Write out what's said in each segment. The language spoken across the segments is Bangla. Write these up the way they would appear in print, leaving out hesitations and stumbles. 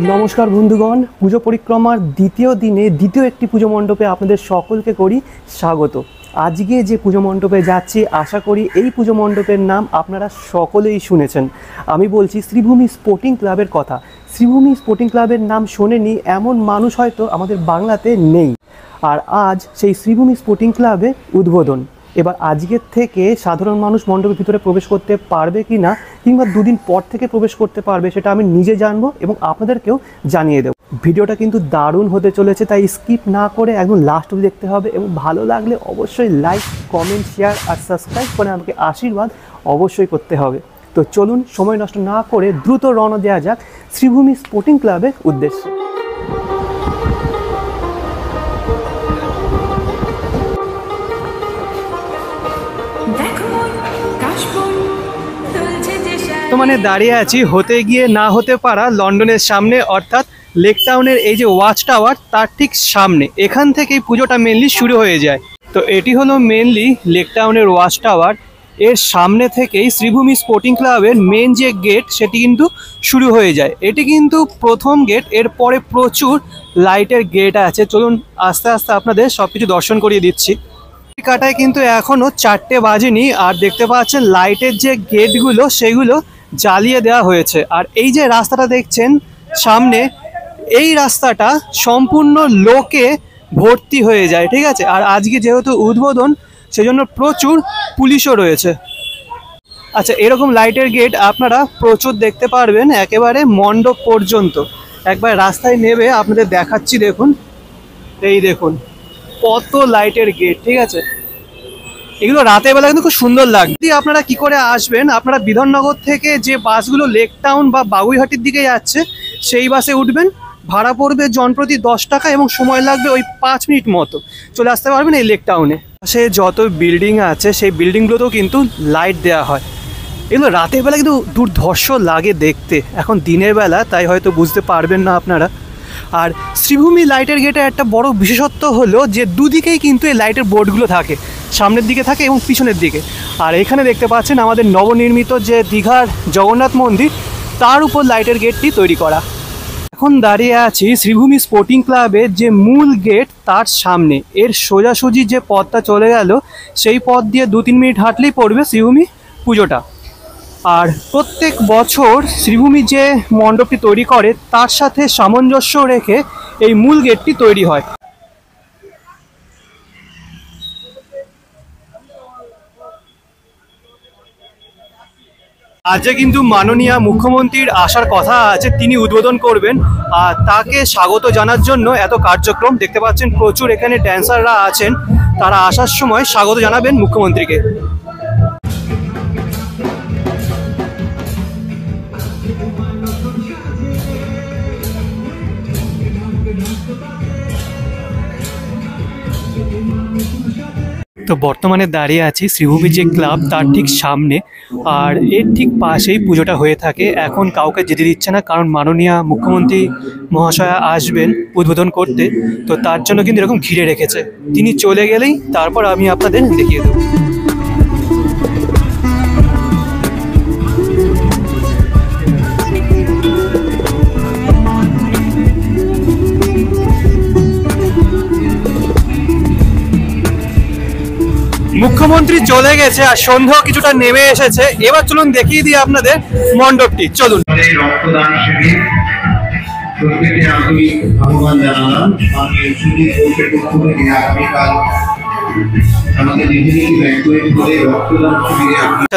नमस्कार बंधुगण, पुजो परिक्रमा द्वितीय दिने द्वितीय एक पुजो मंडपे आपनादेर सकलके करी स्वागत। आज के जे पुजो मंडपे जाচ্ছি आशा करी এই पुजो मंडपेर नाम आपनारा सकलेई शुनेছেন। आमी बोलছি श्रीभूमि स्पोर्टिंग क्लाबेर कथा। श्रीभूमि स्पोर्टिंग क्लाबेर नाम शोनेनी एमन मानुष हयतो आमादेर बांगलाते नेই। और आज सेई श्रीभूमि स्पोर्टिंग क्लाबे उद्बोधन। এবার আজকের থেকে সাধারণ মানুষ মণ্ডপের ভিতরে প্রবেশ করতে পারবে কি না কিংবা দুদিন পর থেকে প্রবেশ করতে পারবে সেটা আমি নিজে জানবো এবং আপনাদেরকেও জানিয়ে দেব। ভিডিওটা কিন্তু দারুণ হতে চলেছে, তাই স্কিপ না করে একদম লাস্ট অবধি দেখতে হবে এবং ভালো লাগলে অবশ্যই লাইক, কমেন্ট, শেয়ার আর সাবস্ক্রাইব করে আমাকে আশীর্বাদ অবশ্যই করতে হবে। তো চলুন সময় নষ্ট না করে দ্রুত রওনা দেওয়া যাক শ্রীভূমি স্পোর্টিং ক্লাবের উদ্দেশ্যে। तो मैंने दाड़िए आছি होते गিয়ে ना होते पारा लंडনের सामने अर्थात लेक टाउनर এই যে ওয়াচ টাওয়ার তার ঠিক সামনে। এখান থেকেই পুজোটা মেইনলি শুরু হয়ে যায়। তো এটি হলো মেইনলি लेक টাউনর ওয়াচ টাওয়ার। এর সামনে থেকেই শ্রীভূমি স্পোর্টিং ক্লাবের মেইন যে গেট সেটি কিন্তু শুরু হয়ে যায়। এটি কিন্তু প্রথম গেট, এরপরে প্রচুর লাইটের গেট আছে। চলুন আস্তে আস্তে আপনাদের সবকিছু দর্শন করিয়ে দিচ্ছি। কাটায় কিন্তু এখনো 4টে বাজেনি আর দেখতে পাচ্ছেন লাইটের যে গেটগুলো সেগুলো জ্বালিয়ে দেওয়া হয়েছে। আর এই যে রাস্তাটা দেখছেন সামনে, এই রাস্তাটা সম্পূর্ণ লোকে ভর্তি হয়ে যায়, ঠিক আছে। আর আজকে যেহেতু উদ্বোধন সেজন্য প্রচুর পুলিশও রয়েছে। আচ্ছা, এরকম লাইটের গেট আপনারা প্রচুর দেখতে পারবেন একেবারে মণ্ডপ পর্যন্ত। একবার রাস্তায় নেমে আপনাদের দেখাচ্ছি, দেখুন, এই দেখুন কত লাইটের গেট, ঠিক আছে। এগুলো রাতের বেলা কিন্তু খুব সুন্দর লাগে। যদি আপনারা কি করে আসবেন, আপনারা বিধাননগর থেকে যে বাসগুলো লেক টাউন বা বাগুইহাটির দিকে যাচ্ছে সেই বাসে উঠবেন। ভাড়া পড়বে জনপ্রতি 10 টাকা এবং সময় লাগবে ওই 5 মিনিট মতো। চলে আসতে পারবেন এই লেক টাউনে। সে যত বিল্ডিং আছে সেই বিল্ডিংগুলোতেও কিন্তু লাইট দেওয়া হয়। এগুলো রাতের বেলা কিন্তু দুর্ধর্ষ লাগে দেখতে। এখন দিনের বেলা তাই হয়তো বুঝতে পারবেন না আপনারা। আর শ্রীভূমি লাইটের গেটের একটা বড় বিশেষত্ব হলো যে দুদিকেই কিন্তু এই লাইটের বোর্ডগুলো থাকে, সামনের দিকে থাকে এবং পিছনের দিকে। আর এখানে দেখতে পাচ্ছেন আমাদের নবনির্মিত যে দীঘার জগন্নাথ মন্দির, তার উপর লাইটের গেটটি তৈরি করা। এখন দাঁড়িয়ে আছি শ্রীভূমি স্পোর্টিং ক্লাবের যে মূল গেট তার সামনে। এর সোজাসুজি যে পথটা চলে গেল সেই পথ দিয়ে 2-3 মিনিট হাঁটলেই পড়বে শ্রীভূমি পুজোটা। আর প্রত্যেক বছর শ্রীভূমি যে মণ্ডপটি তৈরি করে তার সাথে সামঞ্জস্য রেখে এই মূল গেটটি তৈরি হয়। আজকে কিন্তু মাননীয় মুখ্যমন্ত্রীর আসার কথা আছে, তিনি উদ্বোধন করবেন। আর তাকে স্বাগত জানার জন্য এত কার্যক্রম দেখতে পাচ্ছেন। প্রচুর এখানে ড্যান্সাররা আছেন, তারা আসার সময় স্বাগত জানাবেন মুখ্যমন্ত্রীকে। তো বর্তমানে দাঁড়িয়ে আছি শ্রীভূমি যে ক্লাব তার ঠিক সামনে। আর এর ঠিক পাশেই পুজোটা হয়ে থাকে। এখন কাউকে যেতে দিচ্ছে না, কারণ মাননীয় মুখ্যমন্ত্রী মহাশয়া আসবেন উদ্বোধন করতে। তো তার জন্য কিন্তু এরকম ঘিরে রেখেছে। তিনি চলে গেলেই তারপর আমি আপনাদের দেখিয়ে দেবো। মুখ্যমন্ত্রী চলে গেছে আর সন্ধ্যাও কিছুটা নেমে এসেছে। এবার চলুন দেখিয়ে দিই আপনাদের মণ্ডপটি। চলুন। রক্তদান শিবির প্রত্যেককে আমি আহ্বান জানালাম।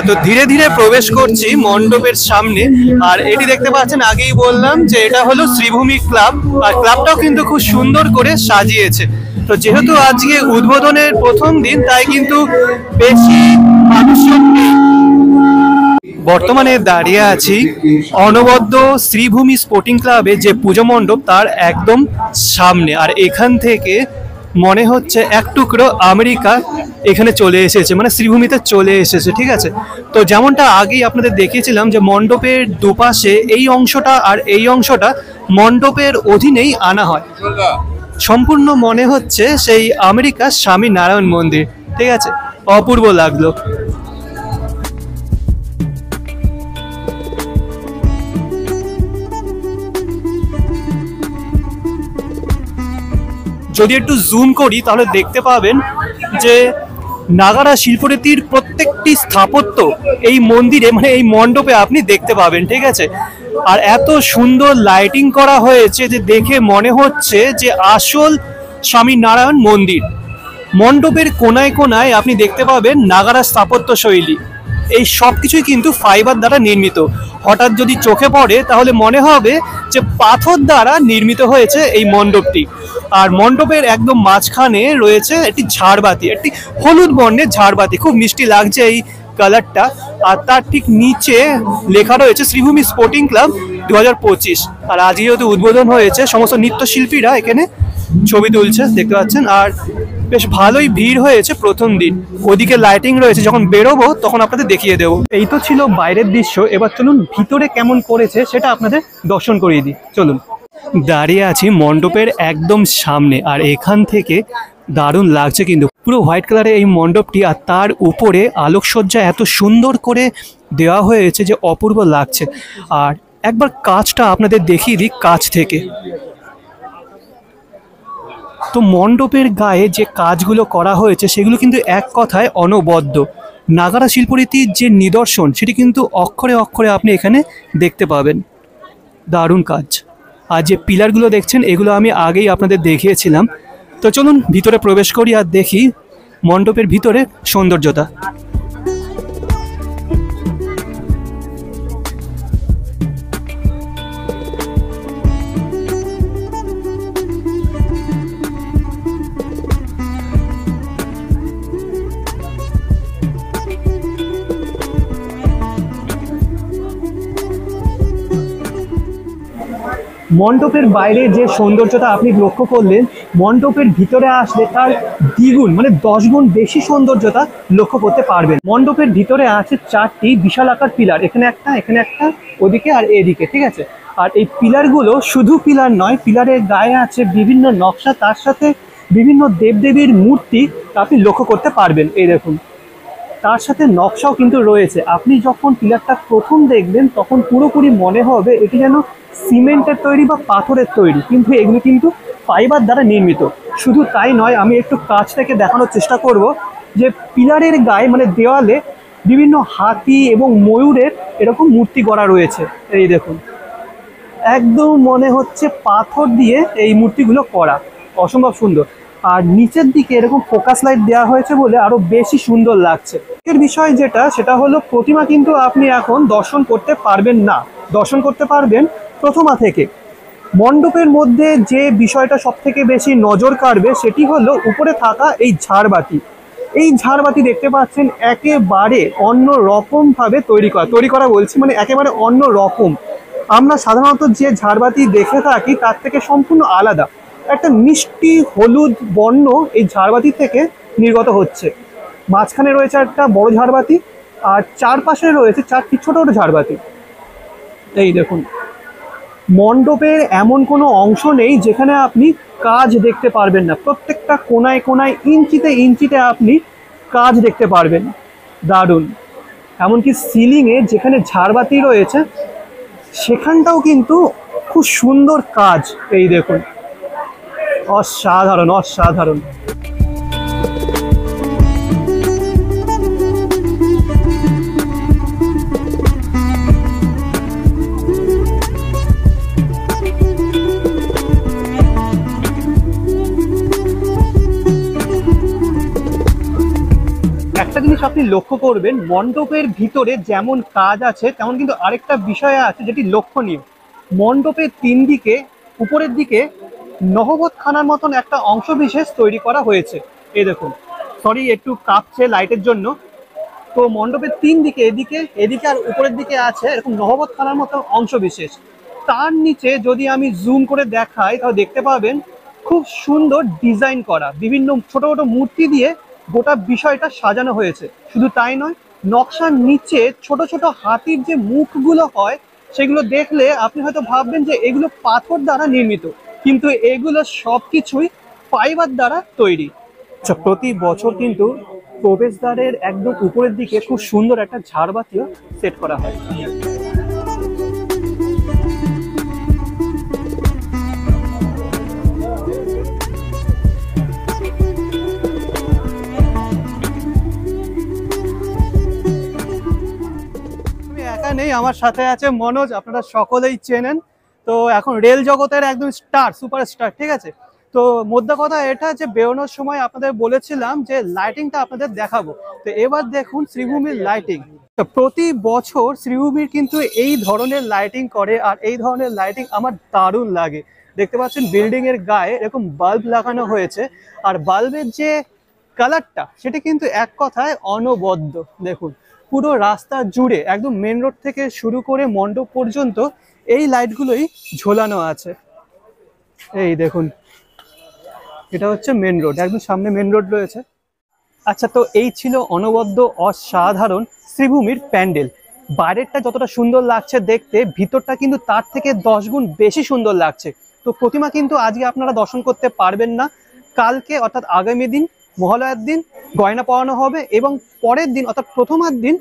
তো ধীরে ধীরে প্রবেশ করছি মণ্ডপের সামনে। আর এটি দেখতে পাচ্ছেন, আগেই বললাম যে এটা হলো শ্রীভূমি ক্লাব। আর ক্লাবটাও কিন্তু খুব সুন্দর করে সাজিয়েছে। তো যেহেতু আজকে উদ্বোধনের প্রথম দিন তাই কিন্তু বেশি মানুষজন নেই। বর্তমানে দাঁড়িয়ে আছি অনবদ্য শ্রীভূমি স্পোর্টিং ক্লাবে যে পুজো মণ্ডপ তার একদম সামনে। আর এখান থেকে মনে হচ্ছে এক টুকরো আমেরিকা এখানে চলে এসেছে, মানে শ্রীভূমিতে চলে এসেছে, ঠিক আছে। তো যেমনটা আগেই আপনাদের দেখিয়েছিলাম যে মণ্ডপের দুপাশে এই অংশটা আর এই অংশটা মণ্ডপের অধীনেই আনা হয়। সম্পূর্ণ মনে হচ্ছে সেই আমেরিকার স্বামী নারায়ণ মন্দির, ঠিক আছে। অপূর্ব লাগলো। যদি একটু জুম করি তাহলে দেখতে পাবেন যে নাগারা শিল্পরীতির প্রত্যেকটি স্থাপত্য এই মন্দিরে মানে এই মণ্ডপে আপনি দেখতে পাবেন, ঠিক আছে। আর এত সুন্দর লাইটিং করা হয়েছে যে দেখে মনে হচ্ছে যে আসল স্বামী নারায়ণ মন্দির। মণ্ডপের কোনায় কোনায় আপনি দেখতে পাবেন নাগারা স্থাপত্য শৈলী। এই সব কিছুই কিন্তু ফাইবার দ্বারা নির্মিত। হঠাৎ যদি চোখে পড়ে তাহলে মনে হবে যে পাথর দ্বারা নির্মিত হয়েছে এই মণ্ডপটি। আর মণ্ডপের একদম মাঝখানে রয়েছে একটি ঝাড়বাতি, একটি হলুদ বর্ণের ঝাড়বাতি, খুব মিষ্টি লাগছে এই কালারটা। আর তার ঠিক নিচে লেখা রয়েছে শ্রীভূমি স্পোর্টিং ক্লাব 2025। আর আজ যেহেতু উদ্বোধন হয়েছে, সমস্ত নৃত্যশিল্পীরা এখানে ছবি তুলছে, দেখতে পাচ্ছেন। আর বেশ ভালোই ভিড় হয়েছে প্রথম দিন। ওদিকে লাইটিং রয়েছে, যখন বেরোবো তখন আপনাদের দেখিয়ে দেবো। এই তো ছিল বাইরের দৃশ্য, এবার চলুন ভিতরে কেমন করেছে সেটা আপনাদের দর্শন করিয়ে দিই। চলুন। দাঁড়িয়ে আছি মণ্ডপের একদম সামনে, আর এখান থেকে দারুণ লাগছে কিন্তু। পুরো হোয়াইট কালারের এই মণ্ডপটি, আর তার উপরে আলোকসজ্জা এত সুন্দর করে দেওয়া হয়েছে যে অপূর্ব লাগছে। আর একবার কাজটা আপনাদের দেখিয়ে দিই কাছ থেকে। তো মণ্ডপের গায়ে যে কাজগুলো করা হয়েছে সেগুলো কিন্তু এক কথায় অনবদ্য। নাগারা শিল্পরীতির যে নিদর্শন সেটি কিন্তু অক্ষরে অক্ষরে আপনি এখানে দেখতে পাবেন। দারুণ কাজ। আর যে পিলারগুলো দেখছেন এগুলো আমি আগেই আপনাদের দেখিয়েছিলাম। তো চলুন ভিতরে প্রবেশ করি আর দেখি মণ্ডপের ভিতরে সৌন্দর্যতা। মণ্ডপের বাইরে যে সৌন্দর্যতা আপনি লক্ষ্য করলেন, মণ্ডপের ভিতরে আসলে তার দ্বিগুণ মানে 10 গুণ বেশি সৌন্দর্যতা লক্ষ্য করতে পারবেন। মণ্ডপের ভিতরে আছে 4টি বিশাল আকার পিলার, এখানে একটা, ওদিকে আর এদিকে, ঠিক আছে। আর এই পিলারগুলো শুধু পিলার নয়, পিলারের গায়ে আছে বিভিন্ন নকশা, তার সাথে বিভিন্ন দেবদেবীর মূর্তি আপনি লক্ষ্য করতে পারবেন। এই দেখুন, তার সাথে নকশাও কিন্তু রয়েছে। আপনি যখন পিলারটা প্রথম দেখবেন তখন পুরোপুরি মনে হবে এটি যেন সিমেন্টের তৈরি বা পাথরের তৈরি, কিন্তু এগুলো কিন্তু ফাইবার দ্বারা নির্মিত। শুধু তাই নয়, আমি একটু কাছ থেকে দেখানোর চেষ্টা করব যে পিলারের গায়ে মানে দেওয়ালে বিভিন্ন হাতি এবং ময়ূরের এরকম মূর্তি গড়া রয়েছে। এই দেখুন, একদম মনে হচ্ছে পাথর দিয়ে এই মূর্তিগুলো করা, অসম্ভব সুন্দর। আর নিচের দিকে এরকম ফোকাস লাইট দেওয়া হয়েছে বলে আরো বেশি সুন্দর লাগছে। এর বিষয় যেটা, সেটা হলো প্রতিমা কিন্তু আপনি এখন দর্শন করতে পারবেন না, দর্শন করতে পারবেন প্রথমা থেকে। মণ্ডপের মধ্যে যে বিষয়টা সব থেকে বেশি নজর কাড়বে সেটি হলো উপরে থাকা এই ঝাড়বাতি। এই ঝাড়বাতি দেখতে পাচ্ছেন একেবারে অন্য রকম ভাবে তৈরি করা বলছি মানে একেবারে অন্য রকম। আমরা সাধারণত যে ঝাড়বাতি দেখে থাকি তার থেকে সম্পূর্ণ আলাদা। একটা মিষ্টি হলুদ বর্ণ এই ঝাড়বাতি থেকে নির্গত হচ্ছে। মাঝখানে রয়েছে একটা বড় ঝাড়বাতি, আর চারপাশে রয়েছে 4টি ছোট ছোট ঝাড়বাতি। এই দেখুন, মণ্ডপের এমন কোনো অংশ নেই যেখানে আপনি কাজ দেখতে পারবেন না। প্রত্যেকটা কোনায় কোনায়, ইঞ্চিতে ইঞ্চিতে আপনি কাজ দেখতে পারবেন। দারুণ। এমনকি সিলিংয়ে যেখানে ঝাড়বাতি রয়েছে সেখানটাও কিন্তু খুব সুন্দর কাজ। এই দেখুন, অসাধারণ অসাধারণ। একটা জিনিস আপনি লক্ষ্য করবেন, মণ্ডপের ভিতরে যেমন কাজ আছে তেমন কিন্তু আরেকটা বিষয় আছে যেটি লক্ষণীয়। মণ্ডপের 3 দিকে উপরের দিকে নহবতখানার মতন একটা অংশ বিশেষ তৈরি করা হয়েছে। এই দেখুন, সরি একটু কাঁপছে লাইটের জন্য। তো মণ্ডপের 3 দিকে, এদিকে আর উপরের দিকে আছে এরকম নহবতখানার মতো অংশ বিশেষ। তার নিচে যদি আমি জুম করে দেখাই তাহলে দেখতে পাবেন খুব সুন্দর ডিজাইন করা বিভিন্ন ছোট ছোট মূর্তি দিয়ে গোটা বিষয়টা সাজানো হয়েছে। শুধু তাই নয়, নকশার নিচে ছোট ছোট হাতির যে মুখগুলো হয় সেগুলো দেখলে আপনি হয়তো ভাববেন যে এগুলো পাথর দ্বারা নির্মিত, কিন্তু এগুলো সবকিছুই ফাইবার দ্বারা তৈরি। প্রতি বছর কিন্তু প্রবেশদ্বারের একদম উপরের দিকে খুব সুন্দর একটা ঝাড়বাতিও সেট করা হয়। আমার সাথে আছে মনোজ, আপনারা সকলেই চেনেন। তো এখন রেল জগতের একদম স্টার, সুপারস্টার, ঠিক আছে। তো মোদ্দা কথা এটা যে বেরোনোর সময় আপনাদের বলেছিলাম যে লাইটিংটা আপনাদের দেখাবো। তো এবার দেখুন শ্রীভূমির লাইটিং। প্রতি বছর শ্রীভূমির কিন্তু এই ধরনের লাইটিং করে, আর এই ধরনের লাইটিং আমার দারুণ লাগে। দেখতে পাচ্ছেন বিল্ডিং এর গায়ে এরকম বাল্ব লাগানো হয়েছে, আর বাল্বের যে কালারটা সেটা কিন্তু এক কথায় অনবদ্য। দেখুন পুরো রাস্তা জুড়ে একদম মেন রোড থেকে শুরু করে মণ্ডপ পর্যন্ত এই লাইটগুলোই ঝোলানো আছে। এই দেখুন, এটা হচ্ছে মেন রোড, একদম সামনে মেন রোড রয়েছে। আচ্ছা, তো এই ছিল অনবদ্য অসাধারণ শ্রীভূমির প্যান্ডেল। বাইরেরটা যতটা সুন্দর লাগছে দেখতে, ভিতরটা কিন্তু তার থেকে 10 গুণ বেশি সুন্দর লাগছে। তো প্রতিমা কিন্তু আজকে আপনারা দর্শন করতে পারবেন না, কালকে অর্থাৎ আগামী দিন মহালয়ার দিন গয়না পরানো হবে, এবং পরের দিন অর্থাৎ প্রথমার দিন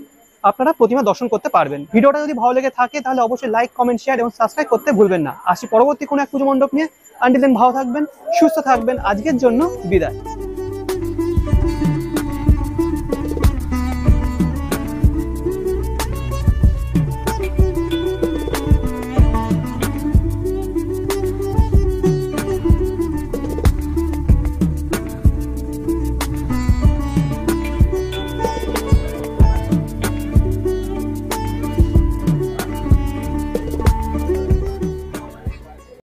আপনারা প্রতিমা দর্শন করতে পারবেন। ভিডিওটা যদি ভালো লেগে থাকে তাহলে অবশ্যই লাইক, কমেন্ট, শেয়ার এবং সাবস্ক্রাইব করতে ভুলবেন না। আসি পরবর্তী কোনো এক পুজো মণ্ডপ নিয়ে। আনটিল দেন ভালো থাকবেন, সুস্থ থাকবেন। আজকের জন্য বিদায়।